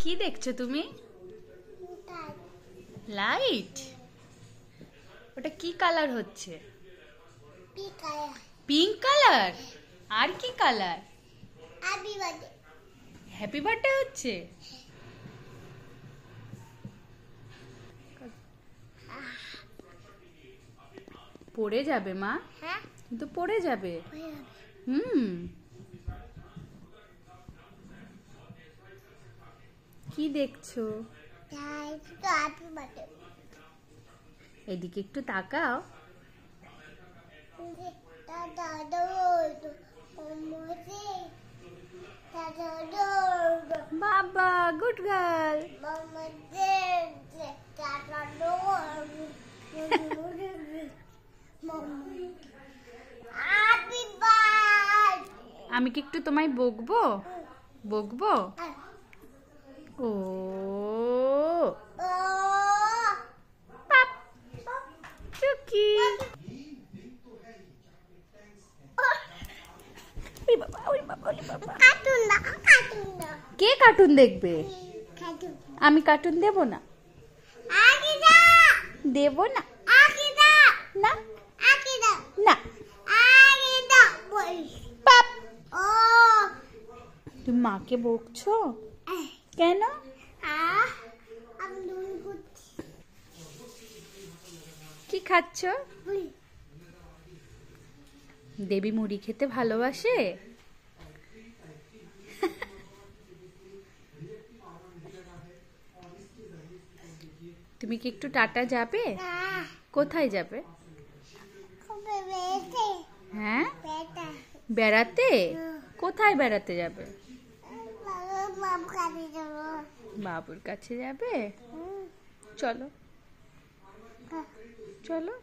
কি দেখছো তুমি? লাইট। ওটা কি কালার হচ্ছে? Pink colour. আর কি কালার? হ্যাপি বার্থডে হচ্ছে। পড়ে যাবে মা, কিন্তু পড়ে যাবে। কি দেখছো? এদিকে একটু তাকাও। বাবা, গুড গার্ল। আমি কি একটু তোমায় বকবো? বকবো? ও চুকি। কে কার্টুন দেখবে? আমি কার্টুন দেব না, দেব না, না না। তুমি মাকে বকছো কেন? কি খাচ্ছ? দেবী মুড়ি খেতে ভালোবাসে। তুমি কি একটু টাটা যাবে? কোথায় যাবে? হ্যাঁ, বেড়াতে। কোথায় বেড়াতে যাবে? বাবুর কাছে যাবে। চলো চলো।